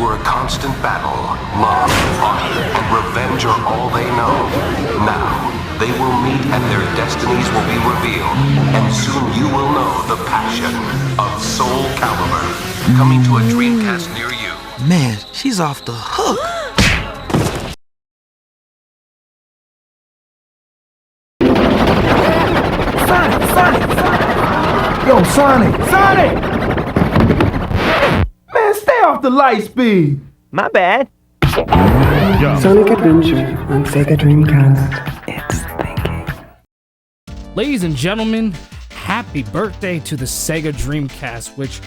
where constant battle, love, honor, and revenge are all they know. Now, they will meet and their destinies will be revealed, and soon you will know the passion of Soulcalibur. Coming to a Dreamcast near you. Man, she's off the hook. Sonic! Yo, Sonic! Man, stay off the light speed! My bad. Sonic Adventure on SEGA Dreamcast. It's thinking. Ladies and gentlemen, happy birthday to the SEGA Dreamcast, which,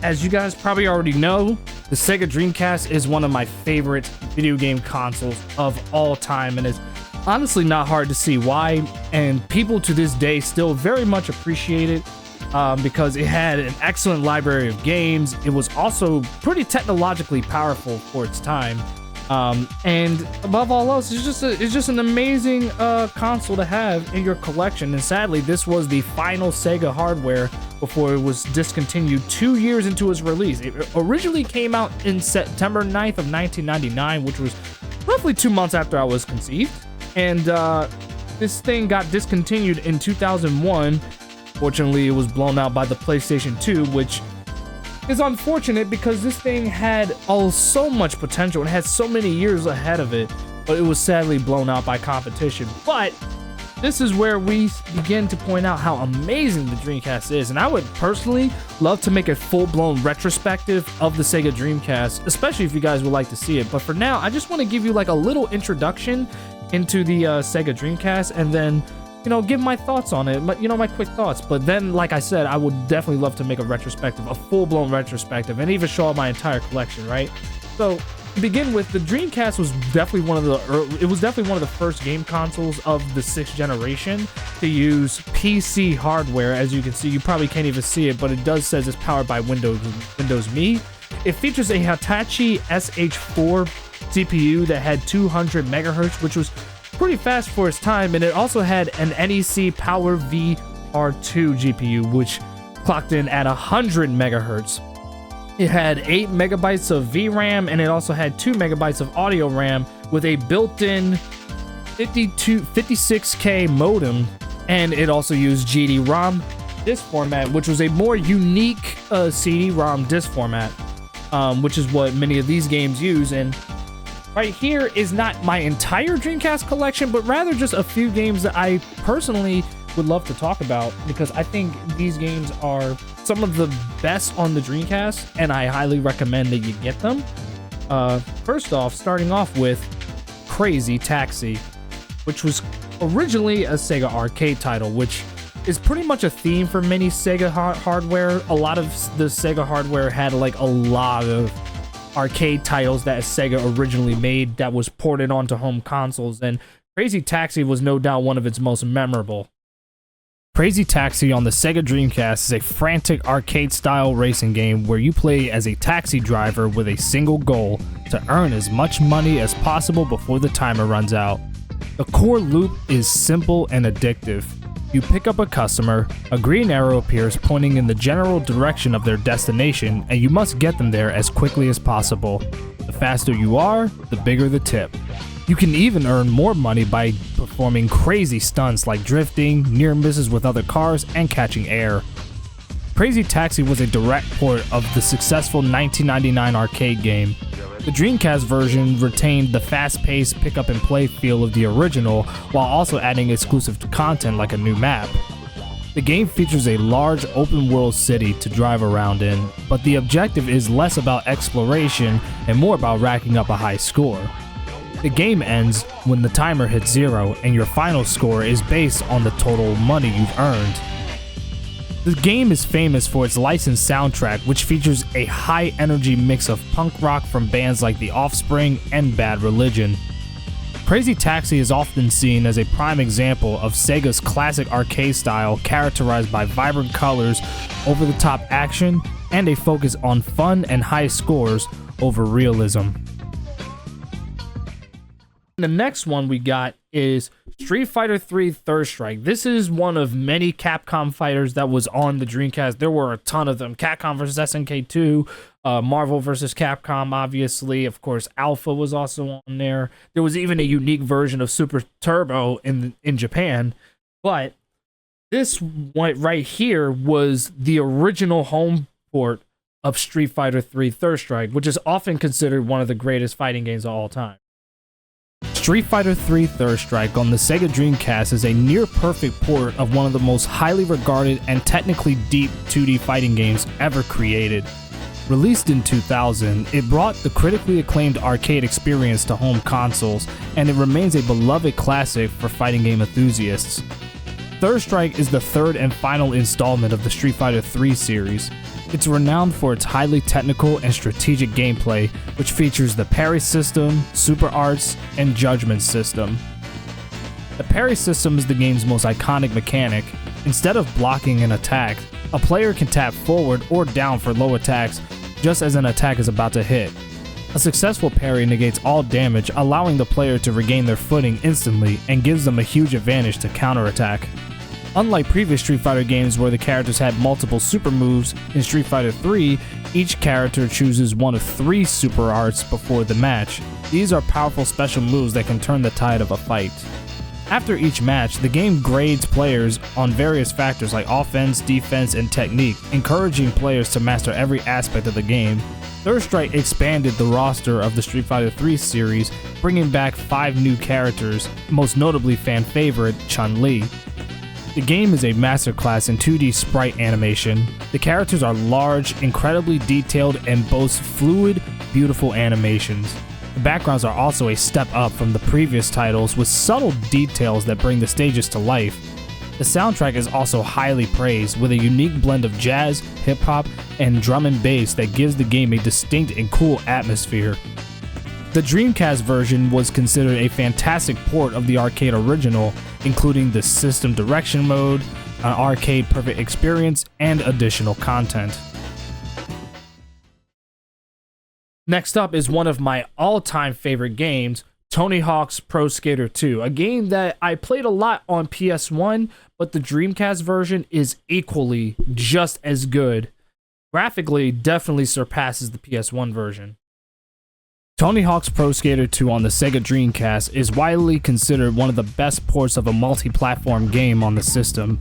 as you guys probably already know, the SEGA Dreamcast is one of my favorite video game consoles of all time, and it's honestly not hard to see why, and people to this day still very much appreciate it because it had an excellent library of games. It was also pretty technologically powerful for its time, and above all else, it's just an amazing console to have in your collection. And sadly, this was the final SEGA hardware before it was discontinued 2 years into its release. It originally came out in September 9th of 1999, which was roughly 2 months after I was conceived. And this thing got discontinued in 2001. Fortunately, it was blown out by the PlayStation 2, which is unfortunate because this thing had so much potential and had so many years ahead of it, but it was sadly blown out by competition. But this is where we begin to point out how amazing the Dreamcast is, and I would personally love to make a full-blown retrospective of the SEGA Dreamcast, especially if you guys would like to see it. But for now, I just want to give you like a little introduction into the SEGA Dreamcast, and then, you know, give my thoughts on it, my quick thoughts. But then, like I said, I would definitely love to make a retrospective, a full-blown retrospective, and even show my entire collection, right? So, to begin with, the Dreamcast was definitely one of the first game consoles of the 6th generation to use PC hardware. As you can see, you probably can't even see it, but it does says it's powered by Windows Me. It features a Hitachi SH4 CPU that had 200 megahertz, which was pretty fast for its time, and it also had an NEC Power VR2 GPU, which clocked in at 100 megahertz. It had 8 megabytes of VRAM, and it also had 2 megabytes of audio RAM with a built-in 56K modem, and it also used GD-ROM disc format, which was a more unique CD-ROM disc format, which is what many of these games use. And right here is not my entire Dreamcast collection, but rather just a few games that I personally would love to talk about, because I think these games are some of the best on the Dreamcast, and I highly recommend that you get them. First off, starting off with Crazy Taxi, which was originally a Sega arcade title, which is pretty much a theme for many Sega hardware. A lot of the Sega hardware had like a lot of arcade titles that Sega originally made that was ported onto home consoles, and Crazy Taxi was no doubt one of its most memorable. Crazy Taxi on the Sega Dreamcast is a frantic arcade-style racing game where you play as a taxi driver with a single goal: to earn as much money as possible before the timer runs out. The core loop is simple and addictive. You pick up a customer, a green arrow appears pointing in the general direction of their destination, and you must get them there as quickly as possible. The faster you are, the bigger the tip. You can even earn more money by performing crazy stunts like drifting, near misses with other cars, and catching air. Crazy Taxi was a direct port of the successful 1999 arcade game. The Dreamcast version retained the fast-paced pick-up-and-play feel of the original, while also adding exclusive content like a new map. The game features a large open-world city to drive around in, but the objective is less about exploration and more about racking up a high score. The game ends when the timer hits 0, and your final score is based on the total money you've earned. The game is famous for its licensed soundtrack, which features a high-energy mix of punk rock from bands like The Offspring and Bad Religion. Crazy Taxi is often seen as a prime example of Sega's classic arcade style, characterized by vibrant colors, over-the-top action, and a focus on fun and high scores over realism. The next one we got is Street Fighter 3 Third Strike. This is one of many Capcom fighters that was on the Dreamcast. There were a ton of them. Capcom vs. SNK2, Marvel vs. Capcom, obviously. Of course, Alpha was also on there. There was even a unique version of Super Turbo in Japan. But this one right here was the original home port of Street Fighter 3 Third Strike, which is often considered one of the greatest fighting games of all time. Street Fighter 3 Third Strike on the SEGA Dreamcast is a near-perfect port of one of the most highly regarded and technically deep 2D fighting games ever created. Released in 2000, it brought the critically acclaimed arcade experience to home consoles, and it remains a beloved classic for fighting game enthusiasts. Third Strike is the third and final installment of the Street Fighter 3 series. It's renowned for its highly technical and strategic gameplay, which features the parry system, super arts, and judgment system. The parry system is the game's most iconic mechanic. Instead of blocking an attack, a player can tap forward or down for low attacks just as an attack is about to hit. A successful parry negates all damage, allowing the player to regain their footing instantly and gives them a huge advantage to counterattack. Unlike previous Street Fighter games where the characters had multiple super moves, in Street Fighter 3, each character chooses one of 3 super arts before the match. These are powerful special moves that can turn the tide of a fight. After each match, the game grades players on various factors like offense, defense, and technique, encouraging players to master every aspect of the game. Third Strike expanded the roster of the Street Fighter 3 series, bringing back 5 new characters, most notably fan favorite Chun-Li. The game is a masterclass in 2D sprite animation. The characters are large, incredibly detailed, and boast fluid, beautiful animations. The backgrounds are also a step up from the previous titles with subtle details that bring the stages to life. The soundtrack is also highly praised with a unique blend of jazz, hip-hop, and drum and bass that gives the game a distinct and cool atmosphere. The Dreamcast version was considered a fantastic port of the arcade original, including the system direction mode, an arcade perfect experience, and additional content. Next up is one of my all-time favorite games, Tony Hawk's Pro Skater 2, a game that I played a lot on PS1, but the Dreamcast version is equally just as good. Graphically, definitely surpasses the PS1 version. Tony Hawk's Pro Skater 2 on the SEGA Dreamcast is widely considered one of the best ports of a multi-platform game on the system.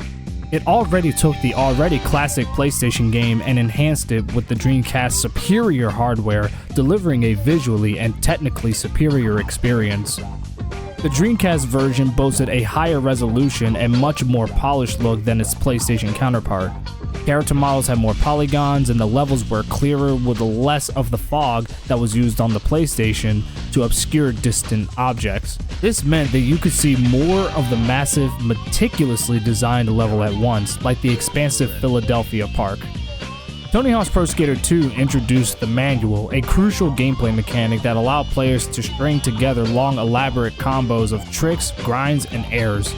It already took the already classic PlayStation game and enhanced it with the Dreamcast's superior hardware, delivering a visually and technically superior experience. The Dreamcast version boasted a higher resolution and much more polished look than its PlayStation counterpart. Character models had more polygons and the levels were clearer with less of the fog that was used on the PlayStation to obscure distant objects. This meant that you could see more of the massive, meticulously designed level at once, like the expansive Philadelphia Park. Tony Hawk's Pro Skater 2 introduced the manual, a crucial gameplay mechanic that allowed players to string together long, elaborate combos of tricks, grinds, and airs.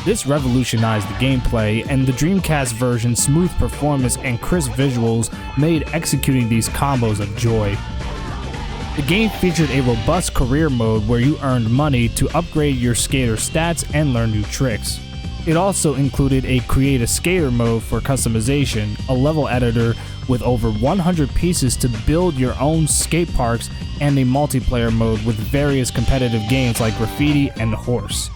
This revolutionized the gameplay, and the Dreamcast version's smooth performance and crisp visuals made executing these combos a joy. The game featured a robust career mode where you earned money to upgrade your skater stats and learn new tricks. It also included a Create a Skater mode for customization, a level editor with over 100 pieces to build your own skate parks, and a multiplayer mode with various competitive games like Graffiti and Horse.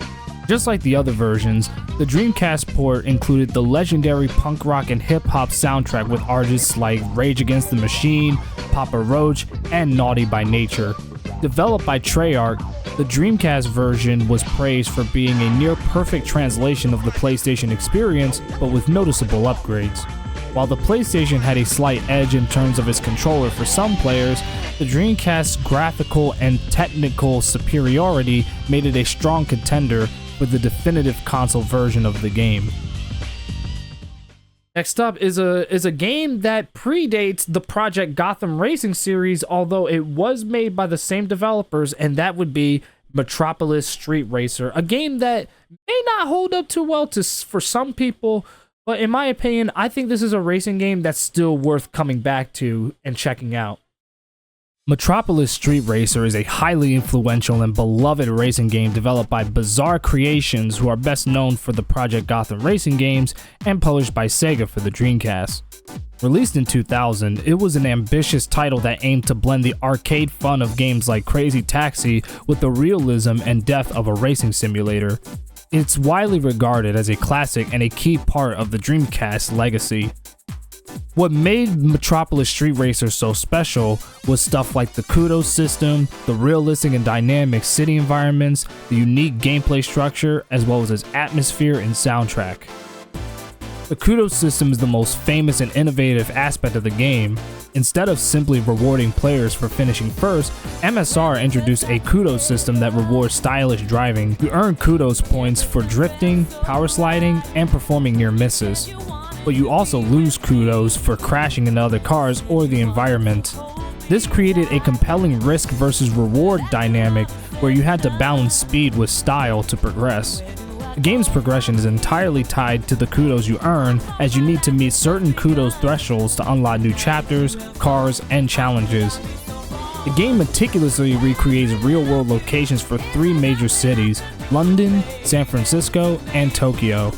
Just like the other versions, the Dreamcast port included the legendary punk rock and hip hop soundtrack with artists like Rage Against the Machine, Papa Roach, and Naughty by Nature. Developed by Treyarch, the Dreamcast version was praised for being a near-perfect translation of the PlayStation experience, but with noticeable upgrades. While the PlayStation had a slight edge in terms of its controller for some players, the Dreamcast's graphical and technical superiority made it a strong contender for the definitive console version of the game. Next up is a game that predates the Project Gotham Racing series, although it was made by the same developers, and that would be Metropolis Street Racer, a game that may not hold up too well for some people, but in my opinion, I think this is a racing game that's still worth coming back to and checking out. Metropolis Street Racer is a highly influential and beloved racing game developed by Bizarre Creations, who are best known for the Project Gotham racing games, and published by SEGA for the Dreamcast. Released in 2000, it was an ambitious title that aimed to blend the arcade fun of games like Crazy Taxi with the realism and depth of a racing simulator. It's widely regarded as a classic and a key part of the Dreamcast legacy. What made Metropolis Street Racer so special was stuff like the kudos system, the realistic and dynamic city environments, the unique gameplay structure, as well as its atmosphere and soundtrack. The kudos system is the most famous and innovative aspect of the game. Instead of simply rewarding players for finishing first, MSR introduced a kudos system that rewards stylish driving. You earn kudos points for drifting, power sliding, and performing near misses. But you also lose kudos for crashing into other cars or the environment. This created a compelling risk versus reward dynamic where you had to balance speed with style to progress. The game's progression is entirely tied to the kudos you earn, as you need to meet certain kudos thresholds to unlock new chapters, cars, and challenges. The game meticulously recreates real-world locations for 3 major cities: London, San Francisco, and Tokyo.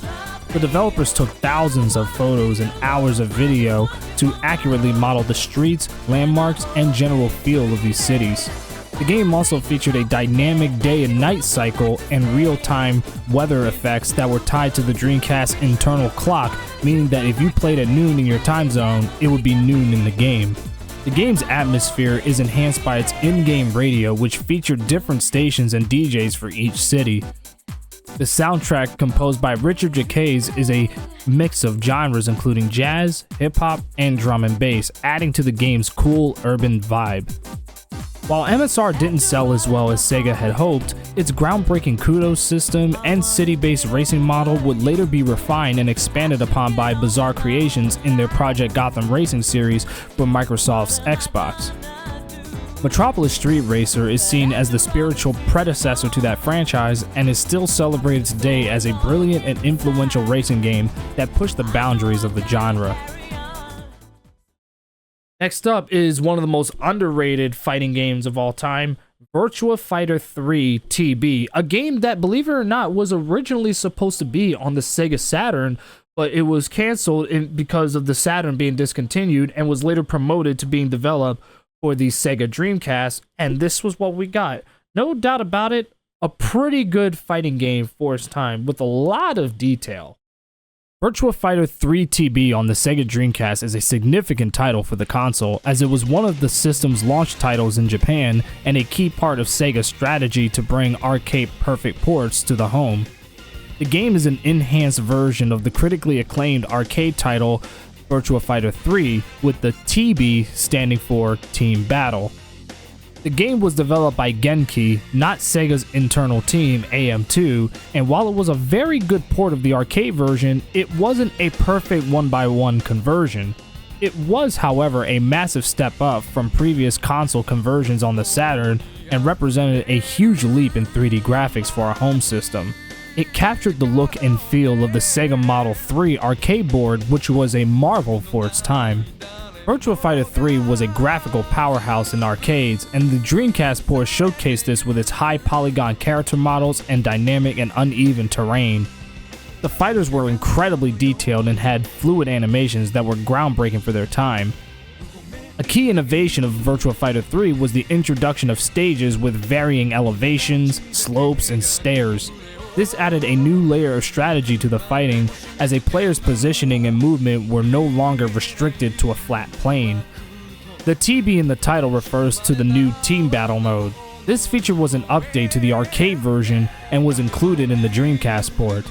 The developers took thousands of photos and hours of video to accurately model the streets, landmarks, and general feel of these cities. The game also featured a dynamic day and night cycle and real-time weather effects that were tied to the Dreamcast's internal clock, meaning that if you played at noon in your time zone, it would be noon in the game. The game's atmosphere is enhanced by its in-game radio, which featured different stations and DJs for each city. The soundtrack, composed by Richard Jacques, is a mix of genres including jazz, hip-hop, and drum and bass, adding to the game's cool urban vibe. While MSR didn't sell as well as Sega had hoped, its groundbreaking kudos system and city-based racing model would later be refined and expanded upon by Bizarre Creations in their Project Gotham Racing series for Microsoft's Xbox. Metropolis Street Racer is seen as the spiritual predecessor to that franchise and is still celebrated today as a brilliant and influential racing game that pushed the boundaries of the genre. Next up is one of the most underrated fighting games of all time, Virtua Fighter 3 TB, a game that, believe it or not, was originally supposed to be on the Sega Saturn, but it was canceled because of the Saturn being discontinued and was later promoted to being developed for the Sega Dreamcast, and this was what we got. No doubt about it, a pretty good fighting game for its time with a lot of detail. Virtua Fighter 3 TB on the Sega Dreamcast is a significant title for the console, as it was one of the system's launch titles in Japan and a key part of Sega's strategy to bring arcade-perfect ports to the home. The game is an enhanced version of the critically acclaimed arcade title Virtua Fighter 3, with the TB standing for Team Battle. The game was developed by Genki, not Sega's internal team, AM2, and while it was a very good port of the arcade version, it wasn't a perfect 1-by-1 conversion. It was, however, a massive step up from previous console conversions on the Saturn and represented a huge leap in 3D graphics for our home system. It captured the look and feel of the Sega Model 3 arcade board, which was a marvel for its time. Virtua Fighter 3 was a graphical powerhouse in arcades, and the Dreamcast port showcased this with its high polygon character models and dynamic and uneven terrain. The fighters were incredibly detailed and had fluid animations that were groundbreaking for their time. A key innovation of Virtua Fighter 3 was the introduction of stages with varying elevations, slopes, and stairs. This added a new layer of strategy to the fighting, as a player's positioning and movement were no longer restricted to a flat plane. The TB in the title refers to the new Team Battle mode. This feature was an update to the arcade version and was included in the Dreamcast port.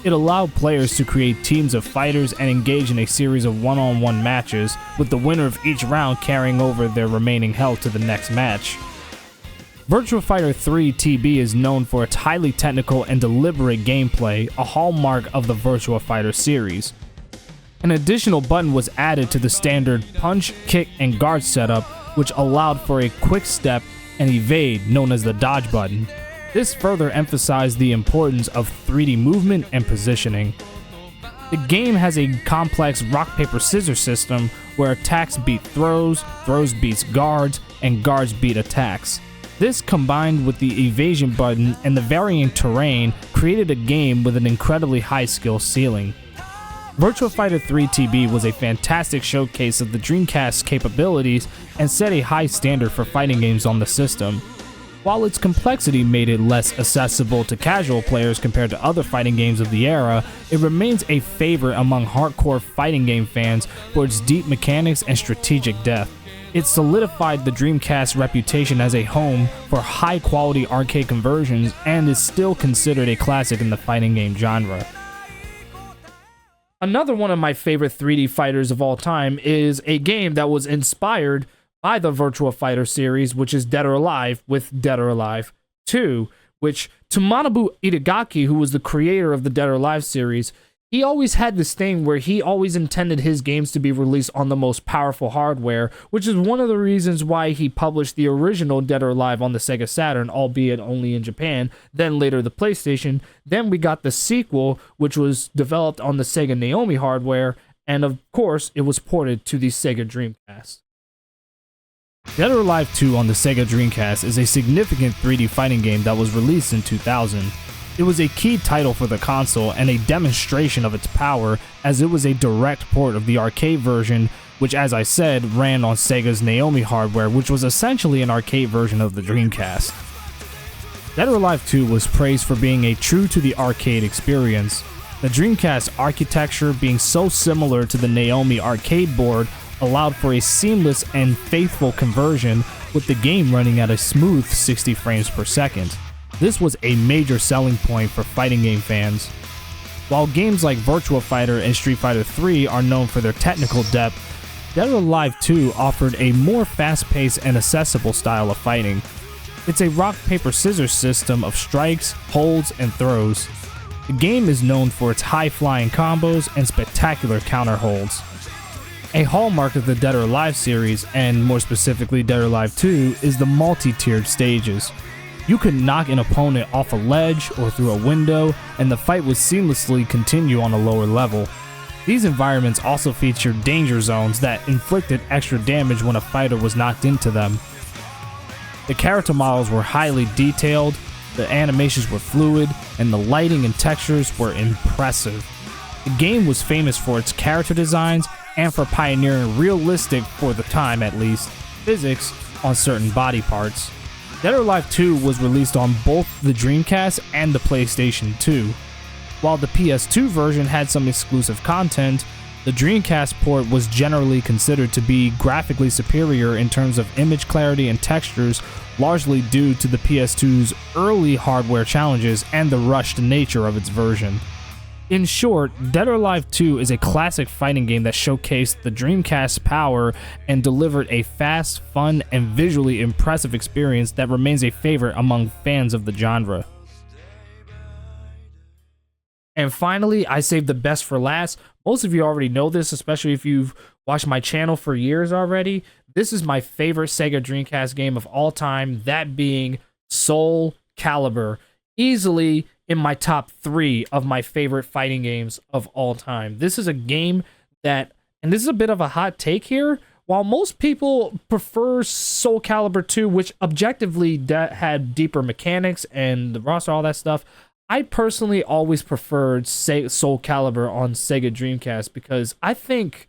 It allowed players to create teams of fighters and engage in a series of one-on-one matches, with the winner of each round carrying over their remaining health to the next match. Virtua Fighter 3 TB is known for its highly technical and deliberate gameplay, a hallmark of the Virtua Fighter series. An additional button was added to the standard punch, kick, and guard setup, which allowed for a quick step and evade, known as the dodge button. This further emphasized the importance of 3D movement and positioning. The game has a complex rock-paper-scissors system, where attacks beat throws, throws beats guards, and guards beat attacks. This, combined with the evasion button and the varying terrain, created a game with an incredibly high skill ceiling. Virtua Fighter 3 TB was a fantastic showcase of the Dreamcast's capabilities and set a high standard for fighting games on the system. While its complexity made it less accessible to casual players compared to other fighting games of the era, it remains a favorite among hardcore fighting game fans for its deep mechanics and strategic depth. It solidified the Dreamcast's reputation as a home for high-quality arcade conversions and is still considered a classic in the fighting game genre. Another one of my favorite 3D fighters of all time is a game that was inspired by the Virtua Fighter series, which is Dead or Alive, with Dead or Alive 2, which Tomonobu Itagaki, who was the creator of the Dead or Alive series, he always had this thing where he always intended his games to be released on the most powerful hardware, which is one of the reasons why he published the original Dead or Alive on the Sega Saturn, albeit only in Japan, then later the PlayStation. Then we got the sequel, which was developed on the Sega Naomi hardware, and of course, it was ported to the Sega Dreamcast. Dead or Alive 2 on the Sega Dreamcast is a significant 3D fighting game that was released in 2000. It was a key title for the console and a demonstration of its power, as it was a direct port of the arcade version, which, as I said, ran on Sega's Naomi hardware, which was essentially an arcade version of the Dreamcast. Dead or Alive 2 was praised for being a true to the arcade experience. The Dreamcast architecture being so similar to the Naomi arcade board allowed for a seamless and faithful conversion, with the game running at a smooth 60 frames per second. This was a major selling point for fighting game fans. While games like Virtua Fighter and Street Fighter 3 are known for their technical depth, Dead or Alive 2 offered a more fast-paced and accessible style of fighting. It's a rock-paper-scissors system of strikes, holds, and throws. The game is known for its high-flying combos and spectacular counter holds. A hallmark of the Dead or Alive series, and more specifically Dead or Alive 2, is the multi-tiered stages. You could knock an opponent off a ledge or through a window, and the fight would seamlessly continue on a lower level. These environments also featured danger zones that inflicted extra damage when a fighter was knocked into them. The character models were highly detailed, the animations were fluid, and the lighting and textures were impressive. The game was famous for its character designs and for pioneering realistic, for the time at least, physics on certain body parts. Dead or Alive 2 was released on both the Dreamcast and the PlayStation 2. While the PS2 version had some exclusive content, the Dreamcast port was generally considered to be graphically superior in terms of image clarity and textures, largely due to the PS2's early hardware challenges and the rushed nature of its version. In short, Dead or Alive 2 is a classic fighting game that showcased the Dreamcast's power and delivered a fast, fun, and visually impressive experience that remains a favorite among fans of the genre. And finally, I saved the best for last. Most of you already know this, especially if you've watched my channel for years already. This is my favorite Sega Dreamcast game of all time, that being Soulcalibur. Easily in my top 3 of my favorite fighting games of all time. This is a game that, and this is a bit of a hot take here, while most people prefer Soulcalibur 2, which objectively had deeper mechanics and the roster, all that stuff, I personally always preferred Soulcalibur on Sega Dreamcast because I think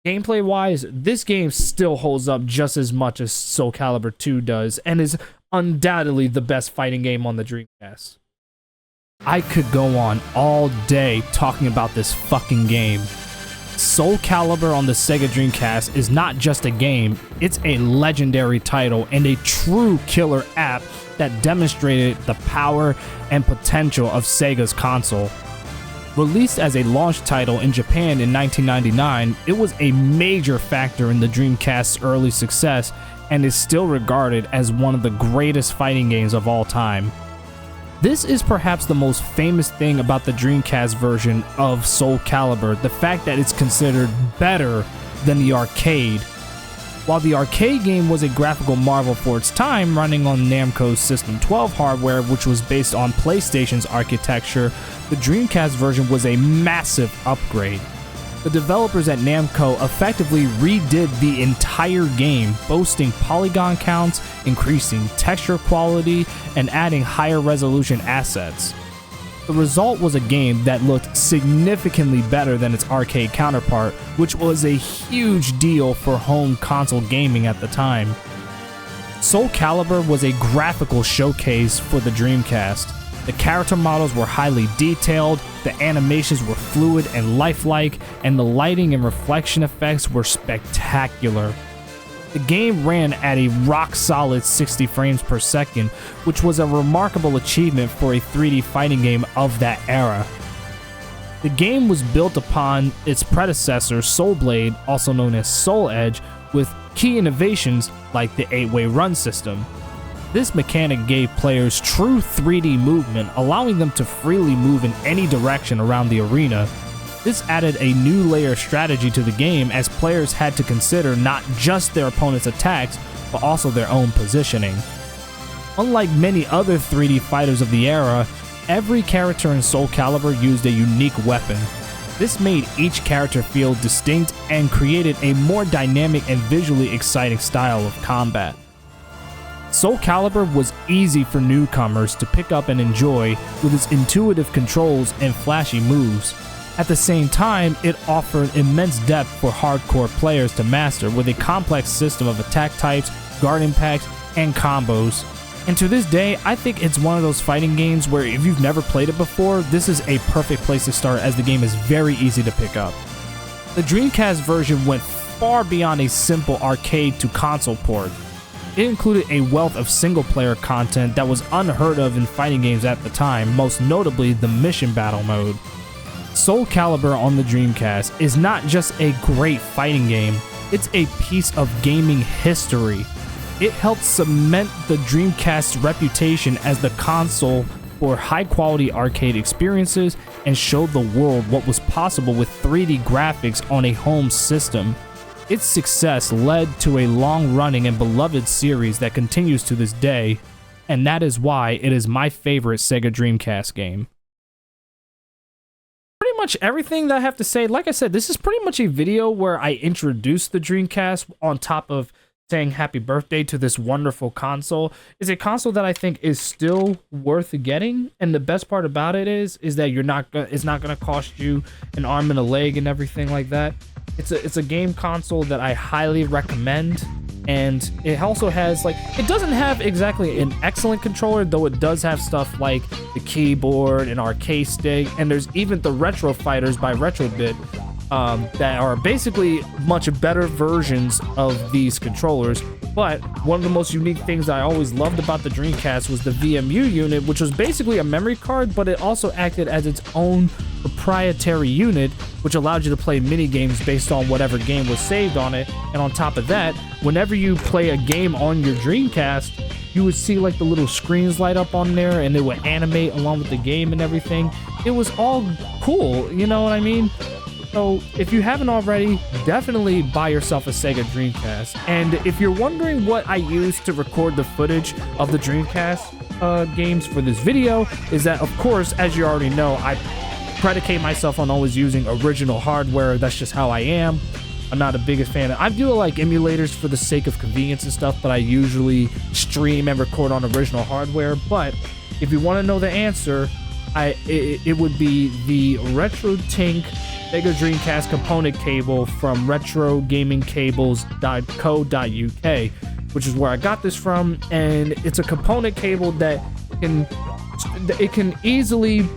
gameplay-wise, this game still holds up just as much as Soulcalibur 2 does and is undoubtedly the best fighting game on the Dreamcast. I could go on all day talking about this fucking game. Soulcalibur on the Sega Dreamcast is not just a game, it's a legendary title and a true killer app that demonstrated the power and potential of Sega's console. Released as a launch title in Japan in 1999, it was a major factor in the Dreamcast's early success and is still regarded as one of the greatest fighting games of all time. This is perhaps the most famous thing about the Dreamcast version of Soulcalibur, the fact that it's considered better than the arcade. While the arcade game was a graphical marvel for its time, running on Namco's System 12 hardware, which was based on PlayStation's architecture, the Dreamcast version was a massive upgrade. The developers at Namco effectively redid the entire game, boasting polygon counts, increasing texture quality, and adding higher resolution assets. The result was a game that looked significantly better than its arcade counterpart, which was a huge deal for home console gaming at the time. Soulcalibur was a graphical showcase for the Dreamcast. The character models were highly detailed, the animations were fluid and lifelike, and the lighting and reflection effects were spectacular. The game ran at a rock-solid 60 frames per second, which was a remarkable achievement for a 3D fighting game of that era. The game was built upon its predecessor, Soul Blade, also known as Soul Edge, with key innovations like the 8-way run system. This mechanic gave players true 3D movement, allowing them to freely move in any direction around the arena. This added a new layer of strategy to the game, as players had to consider not just their opponent's attacks, but also their own positioning. Unlike many other 3D fighters of the era, every character in Soulcalibur used a unique weapon. This made each character feel distinct and created a more dynamic and visually exciting style of combat. Soulcalibur was easy for newcomers to pick up and enjoy with its intuitive controls and flashy moves. At the same time, it offered immense depth for hardcore players to master with a complex system of attack types, guard impacts, and combos. And to this day, I think it's one of those fighting games where if you've never played it before, this is a perfect place to start, as the game is very easy to pick up. The Dreamcast version went far beyond a simple arcade to console port. It included a wealth of single-player content that was unheard of in fighting games at the time, most notably the mission battle mode. Soulcalibur on the Dreamcast is not just a great fighting game, it's a piece of gaming history. It helped cement the Dreamcast's reputation as the console for high-quality arcade experiences and showed the world what was possible with 3D graphics on a home system. Its success led to a long-running and beloved series that continues to this day, and that is why it is my favorite Sega Dreamcast game. Pretty much everything that I have to say, like I said, this is pretty much a video where I introduced the Dreamcast on top of saying happy birthday to this wonderful console. It's a console that I think is still worth getting, and the best part about it is that it's not gonna cost you an arm and a leg and everything like that. It's a game console that I highly recommend, and it also has, like, it doesn't have exactly an excellent controller, though it does have stuff like the keyboard and arcade stick, and there's even the Retro Fighters by Retrobit that are basically much better versions of these controllers. But one of the most unique things I always loved about the Dreamcast was the VMU unit, which was basically a memory card, but it also acted as its own proprietary unit, which allowed you to play mini games based on whatever game was saved on it. And on top of that, whenever you play a game on your Dreamcast, you would see like the little screens light up on there, and it would animate along with the game and everything. It was all cool, you know what I mean? So if you haven't already, definitely buy yourself a Sega Dreamcast. And if you're wondering what I used to record the footage of the Dreamcast games for this video, is that, of course, as you already know, I predicate myself on always using original hardware. That's just how I am. I'm not the biggest fan. I do like emulators for the sake of convenience and stuff, but I usually stream and record on original hardware. But if you want to know the answer, it would be the RetroTink Sega Dreamcast component cable from retrogamingcables.co.uk, which is where I got this from. And it's a component cable that can easily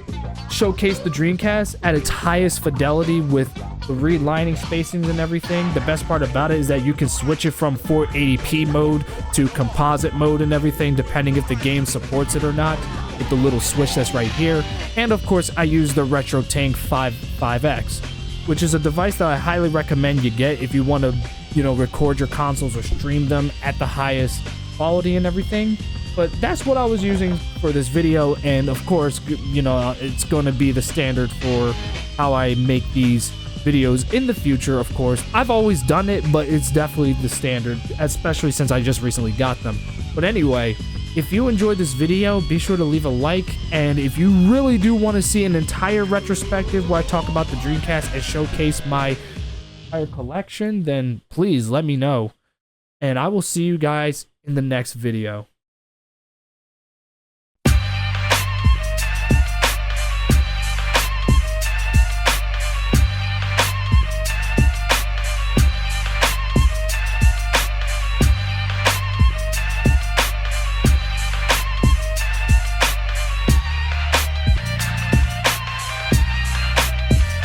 showcase the Dreamcast at its highest fidelity with the relining spacings and everything. The best part about it is that you can switch it from 480p mode to composite mode and everything, depending if the game supports it or not, with the little switch that's right here. And of course, I use the RetroTink 5X, which is a device that I highly recommend you get if you want to, record your consoles or stream them at the highest quality and everything. But that's what I was using for this video, and of course, it's going to be the standard for how I make these videos in the future. Of course, I've always done it, but it's definitely the standard, especially since I just recently got them. But anyway, If you enjoyed this video, be sure to leave a like, and if you really do want to see an entire retrospective where I talk about the Dreamcast and showcase my entire collection, then please let me know. And I will see you guys in the next video.